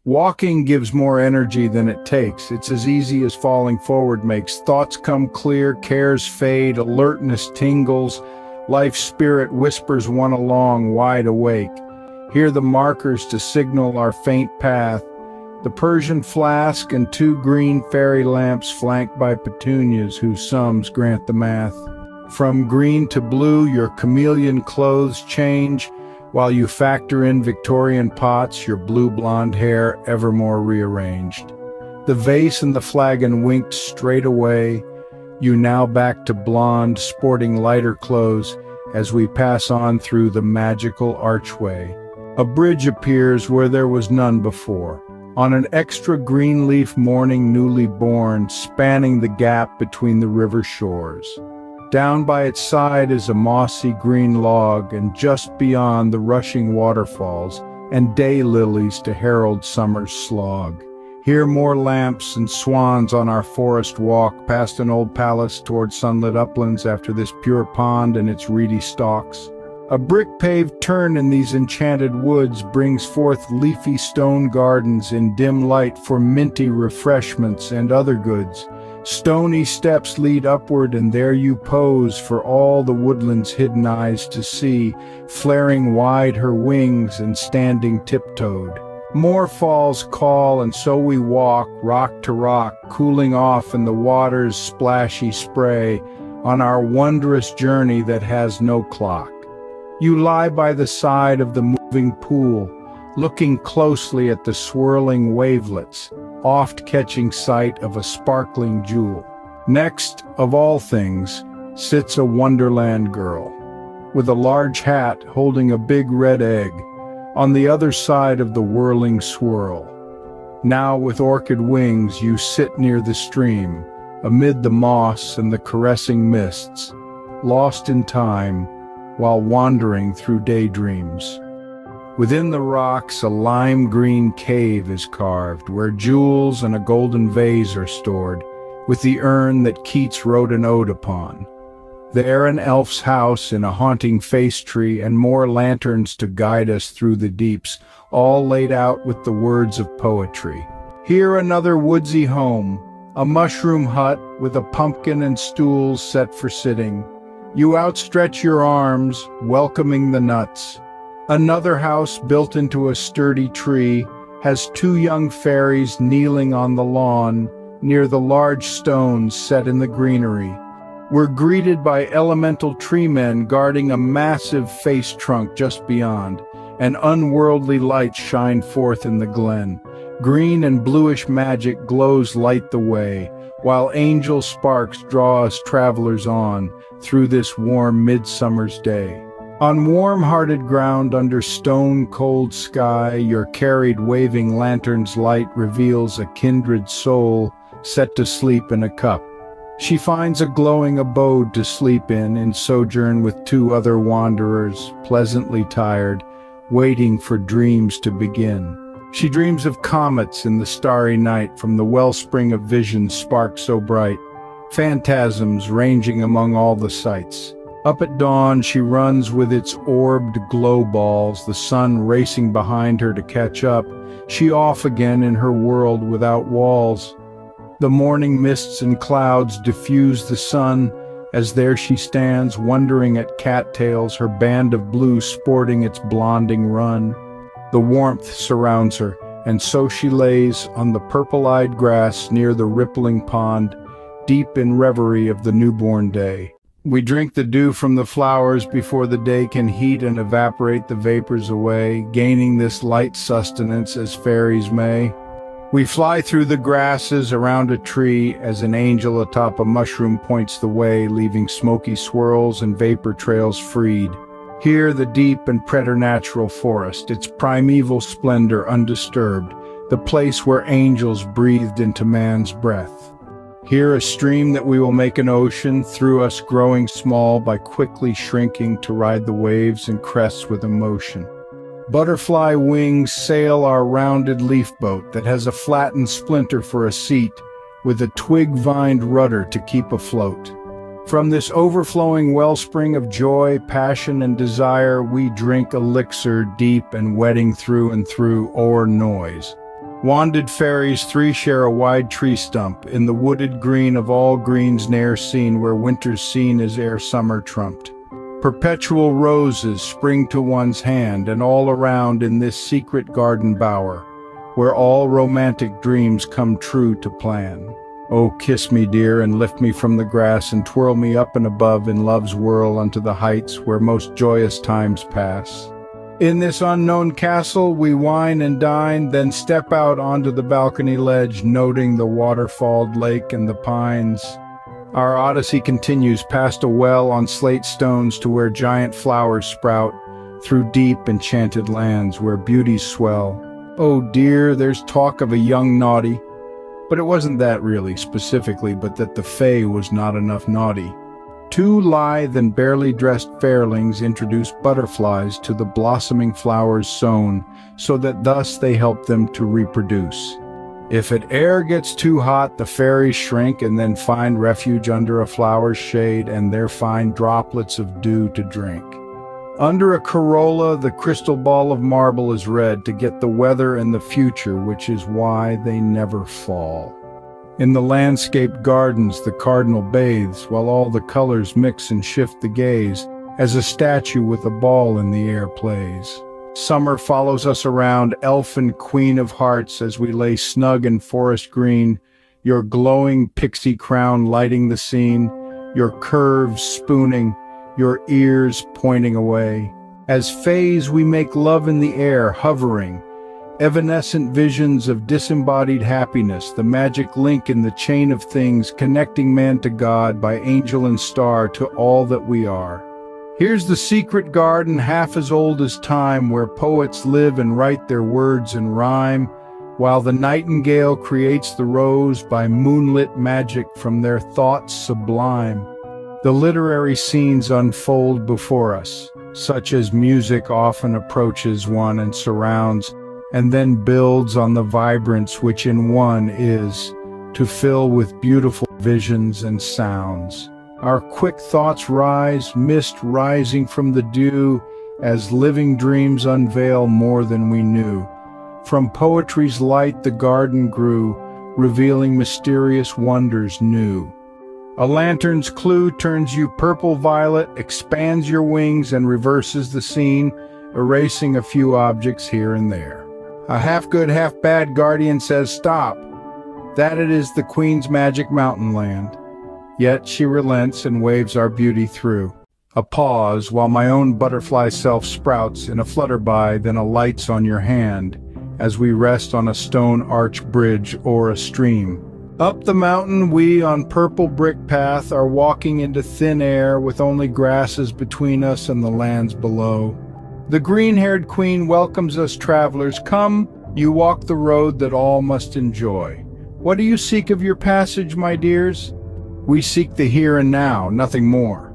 Walking gives more energy than it takes. It's as easy as falling forward makes. Thoughts come clear, cares fade, alertness tingles, life's spirit whispers one along, wide awake. Hear the markers to signal our faint path. The Persian flask and two green fairy lamps flanked by petunias whose sums grant the math. From green to blue, your chameleon clothes change, while you factor in Victorian pots, your blue-blonde hair evermore rearranged. The vase and the flagon winked straight away, you now back to blonde, sporting lighter clothes as we pass on through the magical archway. A bridge appears where there was none before, on an extra green leaf morning newly born, spanning the gap between the river shores. Down by its side is a mossy green log, and just beyond the rushing waterfalls and day lilies to herald summer's slog. Here more lamps and swans on our forest walk, past an old palace toward sunlit uplands after this pure pond and its reedy stalks. A brick-paved turn in these enchanted woods brings forth leafy stone gardens in dim light for minty refreshments and other goods. Stony steps lead upward, and there you pose for all the woodland's hidden eyes to see, flaring wide her wings and standing tiptoed. More falls call, and so we walk, rock to rock, cooling off in the water's splashy spray, on our wondrous journey that has no clock. You lie by the side of the moving pool, looking closely at the swirling wavelets, oft catching sight of a sparkling jewel. Next, of all things, sits a wonderland girl, with a large hat holding a big red egg, on the other side of the whirling swirl. Now with orchid wings you sit near the stream, amid the moss and the caressing mists, lost in time, while wandering through daydreams. Within the rocks a lime-green cave is carved, where jewels and a golden vase are stored, with the urn that Keats wrote an ode upon. There an elf's house in a haunting face tree, and more lanterns to guide us through the deeps, all laid out with the words of poetry. Here another woodsy home, a mushroom hut with a pumpkin and stools set for sitting. You outstretch your arms, welcoming the nuts. Another house built into a sturdy tree has two young fairies kneeling on the lawn near the large stones set in the greenery. We're greeted by elemental tree men guarding a massive face trunk just beyond, and unworldly lights shine forth in the glen. Green and bluish magic glows light the way, while angel sparks draw us travelers on through this warm midsummer's day. On warm-hearted ground under stone-cold sky, your carried waving lantern's light reveals a kindred soul set to sleep in a cup. She finds a glowing abode to sleep in sojourn with two other wanderers, pleasantly tired, waiting for dreams to begin. She dreams of comets in the starry night, from the wellspring of visions spark so bright, phantasms ranging among all the sights. Up at dawn she runs with its orbed glow balls, the sun racing behind her to catch up, she off again in her world without walls. The morning mists and clouds diffuse the sun, as there she stands wondering at cattails, her band of blue sporting its blonding run. The warmth surrounds her, and so she lays on the purple-eyed grass near the rippling pond, deep in reverie of the newborn day. We drink the dew from the flowers before the day can heat and evaporate the vapors away, gaining this light sustenance as fairies may. We fly through the grasses around a tree as an angel atop a mushroom points the way, leaving smoky swirls and vapor trails freed. Here the deep and preternatural forest, its primeval splendor undisturbed, the place where angels breathed into man's breath. Here a stream that we will make an ocean, through us growing small by quickly shrinking to ride the waves and crests with emotion. Butterfly wings sail our rounded leaf boat that has a flattened splinter for a seat, with a twig-vined rudder to keep afloat. From this overflowing wellspring of joy, passion, and desire, we drink elixir deep and wetting through and through o'er noise. Wanded fairies three share a wide tree stump, in the wooded green of all greens ne'er seen, where winter's seen is ere summer trumped. Perpetual roses spring to one's hand, and all around in this secret garden bower, where all romantic dreams come true to plan. Oh, kiss me, dear, and lift me from the grass, and twirl me up and above in love's whirl unto the heights where most joyous times pass. In this unknown castle we wine and dine, then step out onto the balcony ledge, noting the waterfalled lake and the pines. Our odyssey continues past a well on slate stones to where giant flowers sprout, through deep enchanted lands where beauties swell. Oh dear, there's talk of a young naughty, but it wasn't that really, specifically, but that the fae was not enough naughty. Two lithe and barely dressed fairlings introduce butterflies to the blossoming flowers sown, so that thus they help them to reproduce. If it e'er gets too hot, the fairies shrink and then find refuge under a flower's shade, and there find droplets of dew to drink. Under a corolla, the crystal ball of marble is read to get the weather and the future, which is why they never fall. In the landscaped gardens the cardinal bathes, while all the colors mix and shift the gaze, as a statue with a ball in the air plays. Summer follows us around, elfin queen of hearts, as we lay snug in forest green, your glowing pixie crown lighting the scene, your curves spooning, your ears pointing away. As fays we make love in the air, hovering, evanescent visions of disembodied happiness, the magic link in the chain of things, connecting man to God by angel and star to all that we are. Here's the secret garden, half as old as time, where poets live and write their words in rhyme, while the nightingale creates the rose by moonlit magic from their thoughts sublime. The literary scenes unfold before us, such as music often approaches one and surrounds, and then builds on the vibrance which in one is, to fill with beautiful visions and sounds. Our quick thoughts rise, mist rising from the dew, as living dreams unveil more than we knew. From poetry's light the garden grew, revealing mysterious wonders new. A lantern's clue turns you purple-violet, expands your wings and reverses the scene, erasing a few objects here and there. A half-good, half-bad guardian says stop, that it is the Queen's magic mountain land. Yet she relents and waves our beauty through. A pause while my own butterfly self sprouts in a flutterby, then alights on your hand as we rest on a stone arch bridge or a stream. Up the mountain we on purple brick path are walking into thin air with only grasses between us and the lands below. The green-haired queen welcomes us travelers. Come, you walk the road that all must enjoy. What do you seek of your passage, my dears? We seek the here and now, nothing more.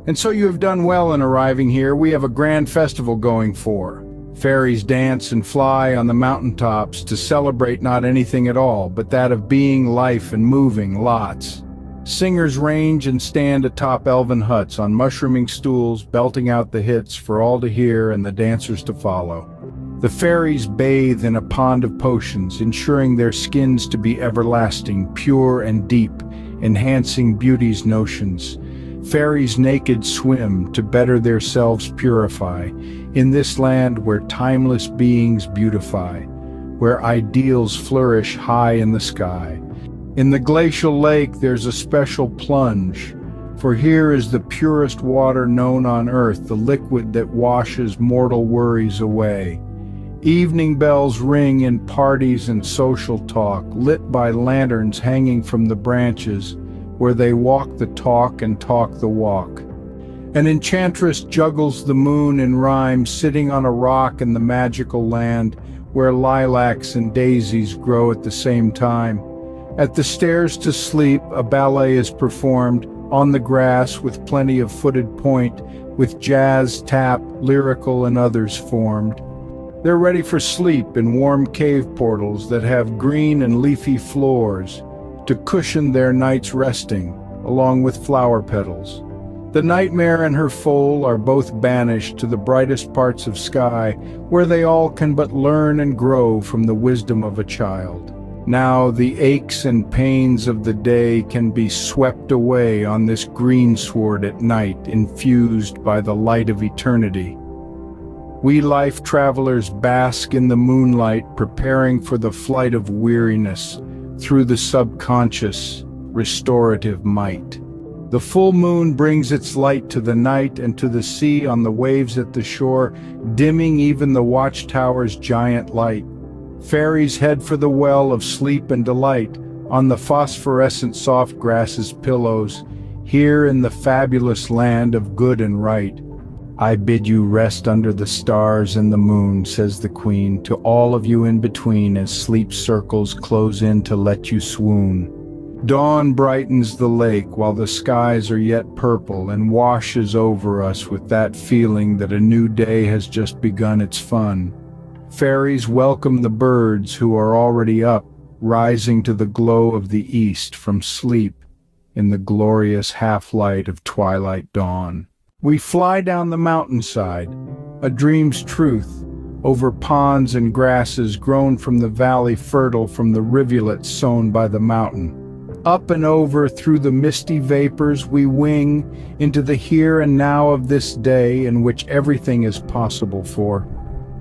And so you have done well in arriving here. We have a grand festival going for. Fairies dance and fly on the mountaintops to celebrate not anything at all, but that of being, life, and moving lots. Singers range and stand atop elven huts on mushrooming stools, belting out the hits for all to hear and the dancers to follow. The fairies bathe in a pond of potions, ensuring their skins to be everlasting, pure and deep, enhancing beauty's notions. Fairies naked swim to better their selves purify, in this land where timeless beings beautify, where ideals flourish high in the sky. In the glacial lake there's a special plunge, for here is the purest water known on earth, the liquid that washes mortal worries away. Evening bells ring in parties and social talk, lit by lanterns hanging from the branches, where they walk the talk and talk the walk. An enchantress juggles the moon in rhyme, sitting on a rock in the magical land, where lilacs and daisies grow at the same time. At the stairs to sleep, a ballet is performed, on the grass with plenty of footed point, with jazz, tap, lyrical and others formed. They're ready for sleep in warm cave portals that have green and leafy floors to cushion their nights resting, along with flower petals. The nightmare and her foal are both banished to the brightest parts of sky, where they all can but learn and grow from the wisdom of a child. Now the aches and pains of the day can be swept away on this greensward at night, infused by the light of eternity. We life travelers bask in the moonlight, preparing for the flight of weariness through the subconscious, restorative might. The full moon brings its light to the night and to the sea on the waves at the shore, dimming even the watchtower's giant light. Fairies head for the well of sleep and delight, on the phosphorescent soft grasses pillows, here in the fabulous land of good and right. I bid you rest under the stars and the moon, says the queen, to all of you in between as sleep circles close in to let you swoon. Dawn brightens the lake while the skies are yet purple and washes over us with that feeling that a new day has just begun its fun. Fairies welcome the birds who are already up, rising to the glow of the east from sleep in the glorious half-light of twilight dawn. We fly down the mountainside, a dream's truth, over ponds and grasses grown from the valley fertile from the rivulets sown by the mountain. Up and over through the misty vapors we wing into the here and now of this day in which everything is possible for.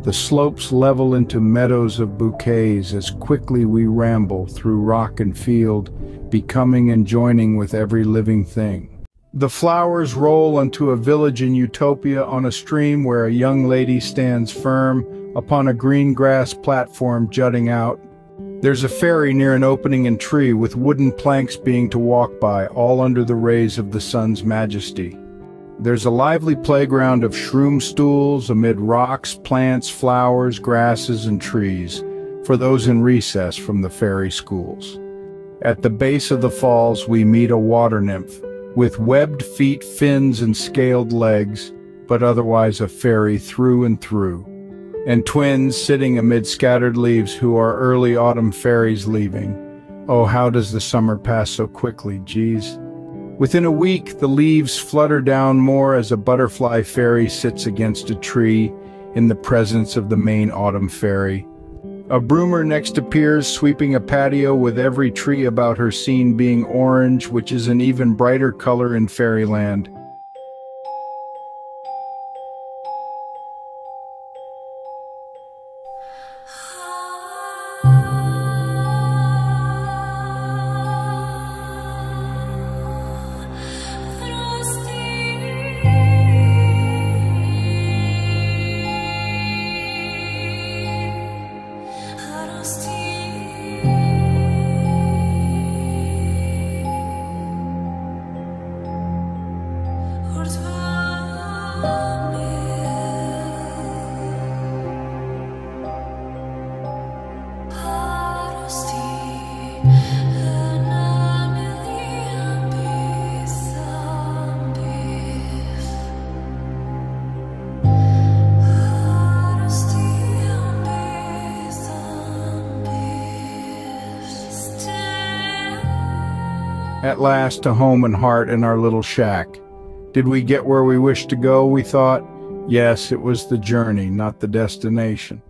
The slopes level into meadows of bouquets as quickly we ramble through rock and field, becoming and joining with every living thing. The flowers roll unto a village in utopia on a stream where a young lady stands firm upon a green grass platform jutting out. There's a ferry near an opening in tree with wooden planks being to walk by, all under the rays of the sun's majesty. There's a lively playground of shroom stools amid rocks, plants, flowers, grasses, and trees for those in recess from the fairy schools. At the base of the falls we meet a water nymph with webbed feet, fins, and scaled legs, but otherwise a fairy through and through. And twins sitting amid scattered leaves who are early autumn fairies leaving. Oh, how does the summer pass so quickly, geez. Within a week, the leaves flutter down more as a butterfly fairy sits against a tree in the presence of the main autumn fairy. A broomer next appears, sweeping a patio with every tree about her scene being orange, which is an even brighter color in fairyland. At last, to home and heart in our little shack. Did we get where we wished to go, we thought? Yes, it was the journey, not the destination.